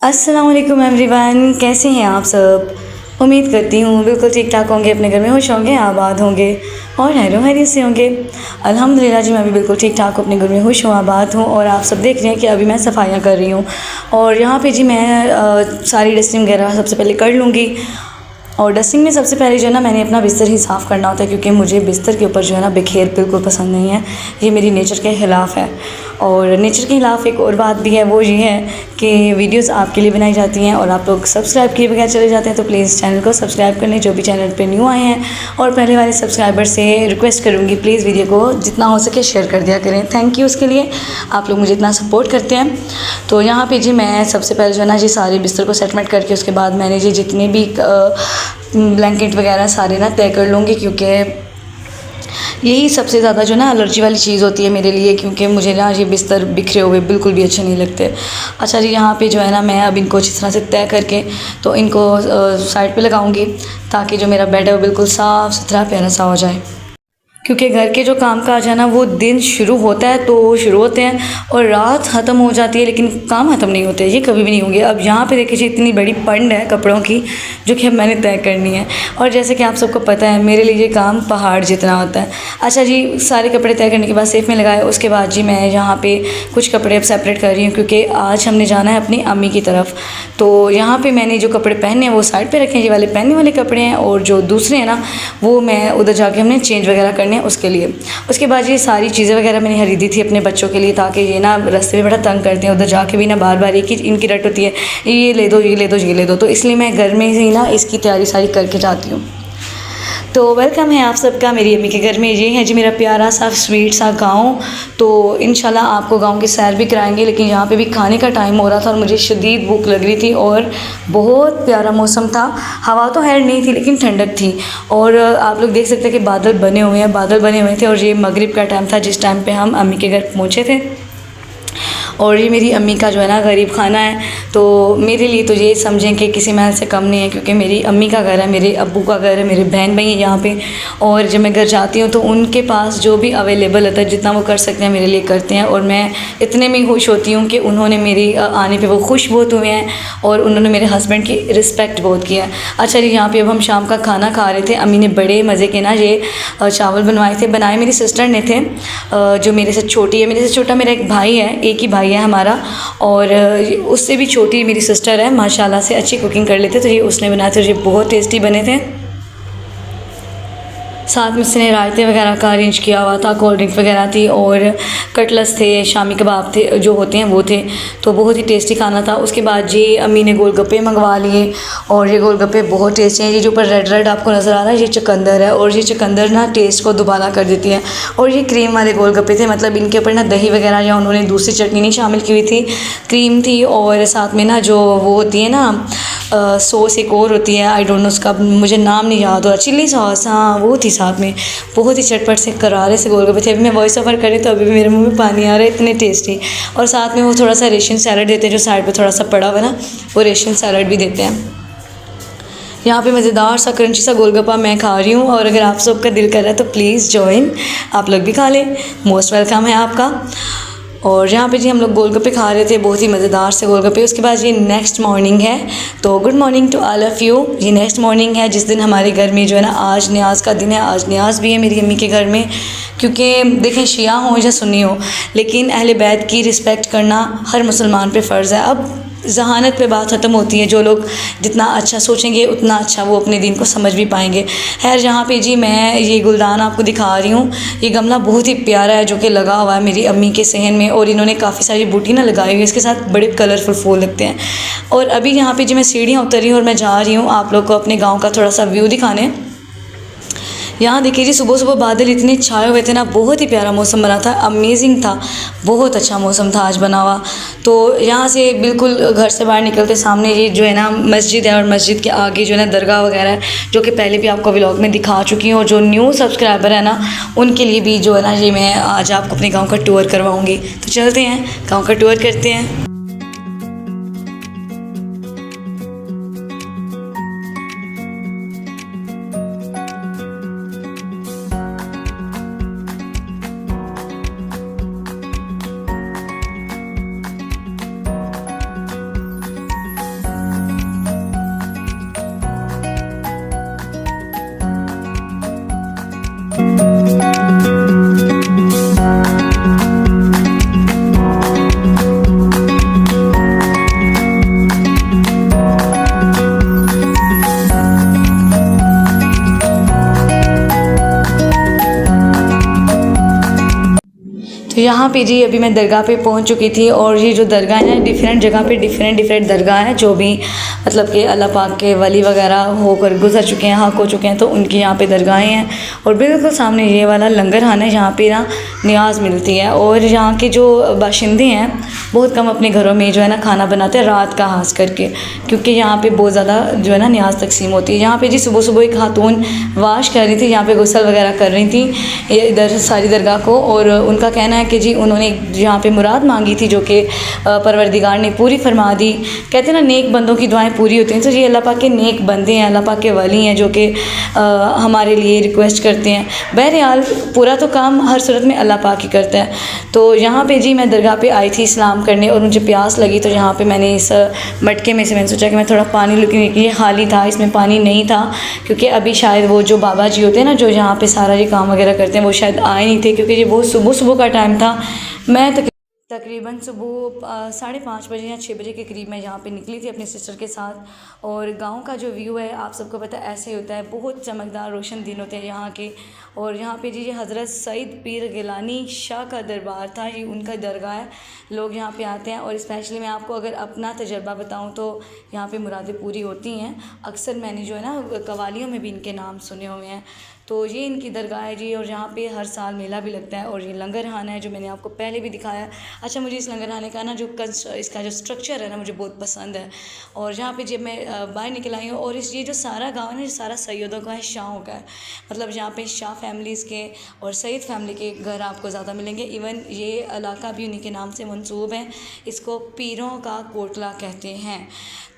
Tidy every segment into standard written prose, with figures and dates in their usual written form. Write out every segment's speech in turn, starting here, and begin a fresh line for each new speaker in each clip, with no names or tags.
अस्सलाम वालेकुम एवरीवन, कैसे हैं आप सब। उम्मीद करती हूँ बिल्कुल ठीक ठाक होंगे, अपने घर में खुश होंगे, आबाद होंगे और खैरो खैरियत से होंगे। अल्हम्दुलिल्लाह जी, मैं भी बिल्कुल ठीक ठाक अपने घर में खुश हूँ, आबाद हूँ। और आप सब देख रहे हैं कि अभी मैं सफाइयाँ कर रही हूँ और यहाँ पे जी मैं सारी डस्टिंग वगैरह सबसे पहले कर लूँगी। और डस्टिंग में सबसे पहले जो है ना, मैंने अपना बिस्तर ही साफ़ करना होता है, क्योंकि मुझे बिस्तर के ऊपर जो है ना बिखेर बिल्कुल पसंद नहीं है। ये मेरी नेचर के ख़िलाफ़ है। और नेचर के ख़िलाफ़ एक और बात भी है, वो ये है कि वीडियोस आपके लिए बनाई जाती हैं और आप लोग सब्सक्राइब किए बगैर चले जाते हैं। तो प्लीज़ चैनल को सब्सक्राइब कर लें, जो भी चैनल पे न्यू आए हैं। और पहले वाले सब्सक्राइबर से रिक्वेस्ट करूँगी, प्लीज़ वीडियो को जितना हो सके शेयर कर दिया करें। थैंक यू उसके लिए, आप लोग मुझे इतना सपोर्ट करते हैं। तो यहाँ पे जी मैं सबसे पहले जो है ना जी सारे बिस्तर को सेटमेंट करके उसके बाद मैंने जी जितने भी ब्लैंकेट वगैरह सारे ना तय कर लूँगी, क्योंकि यही सबसे ज़्यादा जो ना एलर्जी वाली चीज़ होती है मेरे लिए, क्योंकि मुझे ना ये बिस्तर बिखरे हुए बिल्कुल भी अच्छे नहीं लगते। अच्छा जी, यहाँ पे जो है ना मैं अब इनको अच्छी तरह से तय करके तो इनको साइड पे लगाऊंगी, ताकि जो मेरा बेड है वो बिल्कुल साफ़ सुथरा प्यारा सा हो जाए। क्योंकि घर के जो काम काज है ना, वो दिन शुरू होता है तो शुरू होते हैं और रात ख़त्म हो जाती है, लेकिन काम ख़त्म नहीं होते, ये कभी भी नहीं होंगे। अब यहाँ पे देखिए इतनी बड़ी पंड है कपड़ों की, जो कि अब मैंने तय करनी है। और जैसे कि आप सबको पता है, मेरे लिए ये काम पहाड़ जितना होता है। अच्छा जी, सारे कपड़े तय करने के बाद सेफ में लगाए, उसके बाद जी मैं यहाँ पर कुछ कपड़े अब सेपरेट कर रही हूँ, क्योंकि आज हमने जाना है अपनी अम्मी की तरफ। तो यहाँ पर मैंने जो कपड़े पहने हैं वो साइड पर रखे हैं, ये वाले पहनने वाले कपड़े हैं, और जो दूसरे हैं ना वो मैं उधर जाके हमने चेंज वगैरह करने उसके लिए। उसके बाद ये सारी चीज़ें वगैरह मैंने खरीदी थी अपने बच्चों के लिए, ताकि ये ना रास्ते में बड़ा तंग करते हैं, उधर जाके भी ना बार बार एक ही इनकी रट होती है, ये ले दो, ये ले दो, ये ले दो। तो इसलिए मैं घर में ही ना इसकी तैयारी सारी करके जाती हूँ। तो वेलकम है आप सबका मेरी अम्मी के घर में। ये है जी मेरा प्यारा सा स्वीट सा गाँव। तो इंशाल्लाह आपको गाँव की सैर भी कराएंगे, लेकिन यहाँ पे भी खाने का टाइम हो रहा था और मुझे शदीद भूख लग रही थी और बहुत प्यारा मौसम था। हवा तो खैर नहीं थी, लेकिन ठंडक थी। और आप लोग देख सकते हैं कि बादल बने हुए हैं, बादल बने हुए थे। और ये मगरिब का टाइम था जिस टाइम पर हम अम्मी के घर पहुँचे थे। और ये मेरी अम्मी का जो है ना गरीब खाना है, तो मेरे लिए तो ये समझें कि किसी महल से कम नहीं है, क्योंकि मेरी अम्मी का घर है, मेरे अब्बू का घर है, मेरे बहन भाई हैं यहाँ पे। और जब मैं घर जाती हूँ तो उनके पास जो भी अवेलेबल होता है, जितना वो कर सकते हैं मेरे लिए करते हैं। और मैं इतने में खुश होती हूँ कि उन्होंने मेरी आने पर वो खुश बहुत हुए हैं और उन्होंने मेरे हस्बैंड की रिस्पेक्ट बहुत किया है। अच्छा जी, यहाँ पर अब हम शाम का खाना खा रहे थे। अम्मी ने बड़े मज़े के ना ये चावल बनवाए थे, बनाए मेरी सिस्टर ने थे, जो मेरे से छोटी है। मेरे से छोटा मेरा एक भाई है, एक ही भाई है हमारा, और उससे भी छोटी मेरी सिस्टर है, माशाल्लाह से अच्छी कुकिंग कर लेते। तो ये उसने बनाए थे, ये बहुत टेस्टी बने थे। साथ में उसने रायते वगैरह का अरेंज किया हुआ था, कोल्ड ड्रिंक वगैरह थी और कटलस थे, शामी कबाब थे जो होते हैं वो थे। तो बहुत ही टेस्टी खाना था। उसके बाद जी अम्मी ने गोलगप्पे मंगवा लिए और ये गोलगप्पे बहुत टेस्टी हैं। ये जो ऊपर रेड रेड आपको नज़र आ रहा है, ये चुकंदर है और ये चुकंदर ना टेस्ट को दुबारा कर देती है। और ये क्रीम वाले गोलगप्पे थे, मतलब इनके ऊपर ना दही वगैरह या उन्होंने दूसरी चटनी नहीं शामिल की हुई थी, क्रीम थी। और साथ में ना जो वो होती है ना सॉस एक और होती है, आई डोंट नो उसका मुझे नाम नहीं याद हो रहा, चिल्ली सॉस, हाँ वो थी साथ में। बहुत ही चटपट से करारे से गोलगप्पे थे। अभी मैं वॉइस ओवर करें तो अभी भी मेरे मुंह में पानी आ रहा है, इतने टेस्टी। और साथ में वो थोड़ा सा रेशन सैलड देते हैं, जो साइड पे थोड़ा सा पड़ा हुआ ना, वो रेशन सैलड भी देते हैं। यहाँ पे मज़ेदार सा क्रंची सा गोलगप्पा मैं खा रही हूँ, और अगर आप सबका दिल कर रहा है तो प्लीज़ जॉइन, आप लोग भी खा लें, मोस्ट वेलकम है आपका। और यहाँ पे जी हम लोग गोलगप्पे खा रहे थे, बहुत ही मज़ेदार से गोलगप्पे। उसके बाद ये नेक्स्ट मॉर्निंग है, तो good morning to all of you. ये नेक्स्ट मॉर्निंग है जिस दिन हमारे घर में जो है ना, आज न्याज का दिन है। आज न्याज भी है मेरी अम्मी के घर में, क्योंकि देखें शिया हो या सुन्नी हो, लेकिन अहले बैत की रिस्पेक्ट करना हर मुसलमान पे फ़र्ज़ है। अब जहानत पे बात ख़त्म होती है, जो लोग जितना अच्छा सोचेंगे उतना अच्छा वो अपने दिन को समझ भी पाएंगे। खैर यहाँ पे जी मैं ये गुलदान आपको दिखा रही हूँ। ये गमला बहुत ही प्यारा है, जो कि लगा हुआ है मेरी अम्मी के सहन में, और इन्होंने काफ़ी सारी बूटी ना लगाई हुई है, इसके साथ बड़े कलरफुल फूल लगते हैं। और अभी यहाँ पे जी मैं सीढ़ियाँ उतर रही हूँ और मैं जा रही हूँ आप लोग को अपने गाँव का थोड़ा सा व्यू दिखाने। यहाँ देखिए जी, सुबह सुबह बादल इतने छाए हुए थे ना, बहुत ही प्यारा मौसम बना था, अमेजिंग था, बहुत अच्छा मौसम था आज बना हुआ। तो यहाँ से बिल्कुल घर से बाहर निकलते सामने ये जो है ना मस्जिद है, और मस्जिद के आगे जो है ना दरगाह वगैरह है, जो कि पहले भी आपको व्लॉग में दिखा चुकी हूँ। और जो न्यू सब्सक्राइबर है ना, उनके लिए भी जो है ना ये मैं आज आपको अपने गाँव का टूर करवाऊँगी। तो चलते हैं गाँव का टूर करते हैं। तो यहाँ पे जी अभी मैं दरगाह पे पहुँच चुकी थी और ये जो दरगाह है डिफरेंट जगह पे डिफरेंट दरगाह हैं जो भी मतलब कि अल्लाह पाक के वली वगैरह होकर गुजर चुके हैं, हक़ हो चुके हैं, तो उनकी यहाँ पे दरगाहें हैं। और बिल्कुल सामने ये वाला लंगर खाना है जहाँ पे ना नियाज़ मिलती है। और यहाँ के जो बाशिंदे हैं बहुत कम अपने घरों में जो है ना खाना बनाते हैं रात का खास करके, क्योंकि यहाँ पे बहुत ज़्यादा जो है ना नियाज़ तकसीम होती है। यहाँ पे जी सुबह सुबह एक खातून वाश कर रही थी, यहाँ पे गुस्ल वगैरह कर रही थी इधर सारी दरगाह को। और उनका कहना है कि जी उन्होंने यहाँ पे मुराद मांगी थी जो कि परवरदिगार ने पूरी फरमा दी। कहते हैं ना नेक बंदों की दुआएं पूरी होती हैं, तो ये अल्लाह पाक के नेक बंदे हैं, अल्लाह पाक के वली हैं जो कि हमारे लिए रिक्वेस्ट करते हैं। बहरहाल पूरा तो काम हर सूरत में अल्लाह पाक ही करता है। तो यहाँ पे जी मैं दरगाह पे आई थी इस्लाम करने और मुझे प्यास लगी, तो यहाँ पे मैंने इस मटके में से मैंने सोचा कि मैं थोड़ा पानी लूँगी। ये खाली था, इसमें पानी नहीं था, क्योंकि अभी शायद वो जो बाबा जी होते हैं ना जो यहाँ पे सारा ये काम वगैरह करते हैं वो शायद आए नहीं थे, क्योंकि ये बहुत सुबह का टाइम था। मैं तकरीबन सुबह 5:30 बजे या 6 बजे के करीब मैं यहाँ पे निकली थी अपनी सिस्टर के साथ। और गांव का जो व्यू है आप सबको पता है ऐसे होता है, बहुत चमकदार रोशन दिन होते हैं यहाँ के। और यहाँ पे जी हज़रत सईद पीर गिलानी शाह का दरबार था, ये उनका दरगाह है। लोग यहाँ पे आते हैं और स्पेशली मैं आपको अगर अपना तजर्बा बताऊँ तो यहाँ पे मुरादें पूरी होती हैं। अक्सर मैंने जो है ना कवालियों में भी इनके नाम सुने हुए हैं। तो ये इनकी दरगाह है जी। और यहाँ पे हर साल मेला भी लगता है। और ये लंगर खाना है जो मैंने आपको पहले भी दिखाया। अच्छा, मुझे इस लंगर खाने का ना जो इसका जो स्ट्रक्चर है ना मुझे बहुत पसंद है। और यहाँ पे जब मैं बाहर निकल आई हूँ और ये जो सारा गांव है ना, सारा सैयदों का है, शाहों का है। मतलब यहाँ पे शाह फैमिलीज़ के और सईद फैमिली के घर आपको ज़्यादा मिलेंगे। इवन ये इलाका भी उन्हीं के नाम से मंसूब है, इसको पीरों का कोटला कहते हैं।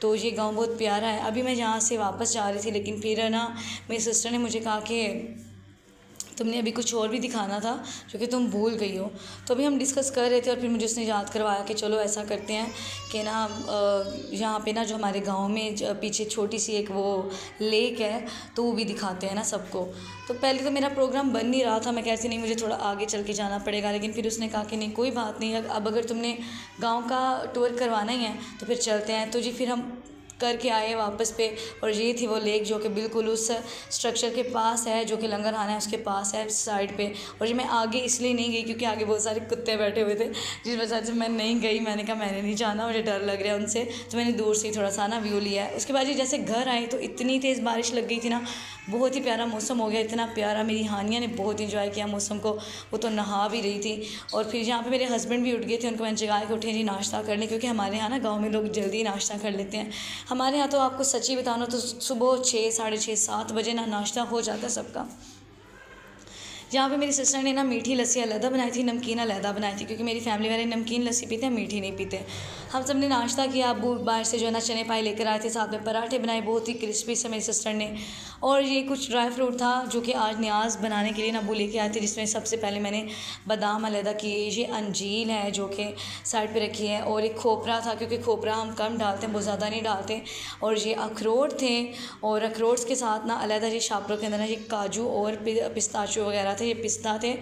तो ये गांव बहुत प्यारा है। अभी मैं यहाँ से वापस जा रही थी, लेकिन फिर ना मेरी सिस्टर ने मुझे कहा कि तुमने अभी कुछ और भी दिखाना था जो कि तुम भूल गई हो। तो अभी हम डिस्कस कर रहे थे और फिर मुझे उसने याद करवाया कि चलो ऐसा करते हैं कि ना यहाँ पे ना जो हमारे गांव में पीछे छोटी सी एक वो लेक है, तो वो भी दिखाते हैं ना सबको। तो पहले तो मेरा प्रोग्राम बन नहीं रहा था, मैं कहती नहीं मुझे थोड़ा आगे चल के जाना पड़ेगा, लेकिन फिर उसने कहा कि नहीं कोई बात नहीं, अब अगर तुमने गाँव का टूर करवाना ही है तो फिर चलते हैं। तो जी फिर हम करके आए वापस पे। और ये थी वो लेक जो कि बिल्कुल उस स्ट्रक्चर के पास है जो कि लंगर खाना है उसके पास है साइड पे। और ये मैं आगे इसलिए नहीं गई क्योंकि आगे बहुत सारे कुत्ते बैठे हुए थे, जिस वजह से मैं नहीं गई। मैंने कहा मैंने नहीं जाना, मुझे डर लग रहा है उनसे, तो मैंने दूर से ही थोड़ा सा ना व्यू लिया है। उसके बाद जी जैसे घर आए तो इतनी तेज़ बारिश लग गई थी ना, बहुत ही प्यारा मौसम हो गया, इतना प्यारा। मेरी हानिया ने बहुत इंजॉय किया मौसम को, वो तो नहा भी रही थी। और फिर यहाँ पे मेरे हस्बैंड भी उठ गए थे, उनको मैंने जगा के उठे जी नाश्ता करने, क्योंकि हमारे यहाँ ना गांव में लोग जल्दी नाश्ता कर लेते हैं। हमारे यहाँ तो आपको सच्ची बताना तो सुबह 6, 6:30, 7 बजे ना नाश्ता हो जाता है सबका। यहाँ पे मेरी सिस्टर ने ना मीठी लस्सी अलहदा बनाई थी, नमकीन अलहदा बनाई थी, क्योंकि मेरी फैमिली वाले नमकीन लस्सी पीते हैं, मीठी नहीं पीते। हम सब ने नाश्ता किया, अब्बू बाहर से जो है ना चने पाई लेकर आए थे, साथ में पराठे बनाए बहुत ही क्रिस्पी से मेरी सिस्टर ने। और ये कुछ ड्राई फ्रूट था जो कि आज न्याज बनाने के लिए ना अब्बू लेके आए थे, जिसमें सबसे पहले मैंने बादाम अलहदा किए, ये अंजील है जो कि साइड पे रखी है, और एक खोपरा था क्योंकि खोपरा हम कम डालते हैं, बहुत ज़्यादा नहीं डालते। और ये अखरोट थे, और अखरोट के साथ ना अलहदा ये शापरों के अंदर ना ये काजू और पिस्ताचो वगैरह थे, ये पिस्ता थे।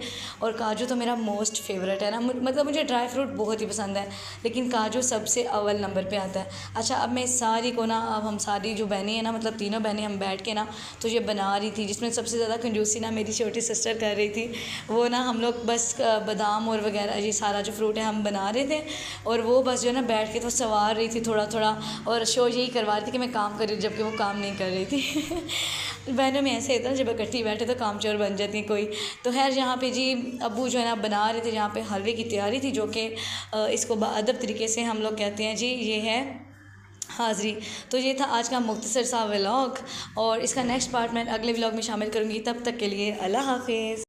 और काजू तो मेरा मोस्ट फेवरेट है ना, मतलब मुझे ड्राई फ्रूट बहुत ही पसंद है, लेकिन काजू सबसे अव्वल नंबर पे आता है। अच्छा, अब मैं सारी को ना, अब हम सारी जो बहनें हैं ना, मतलब तीनों बहनें हम बैठ के ना तो ये बना रही थी, जिसमें सबसे ज़्यादा कंजूसी ना मेरी छोटी सिस्टर कर रही थी। वो ना हम लोग बस बादाम और वगैरह ये सारा जो फ्रूट है हम बना रहे थे, और वो बस जो है ना बैठ के तो सवार रही थी थोड़ा थोड़ा, और शो यही करवा रही थी कि मैं काम कर रही थी, जबकि वो काम नहीं कर रही थी। बहनों में ऐसे होता है जब इकट्ठी बैठे तो काम चोर बन जाती कोई। तो खैर यहाँ पे जी अब्बू जो है ना बना रहे थे, यहाँ पे हलवे की तैयारी थी, जो कि इसको बाअदब तरीके से हम लोग कहते हैं जी, ये है हाज़री। तो ये था आज का मुख्तसर सा व्लॉग, और इसका नेक्स्ट पार्ट मैं अगले व्लॉग में शामिल करूँगी। तब तक के लिए अल्लाह हाफ़िज़।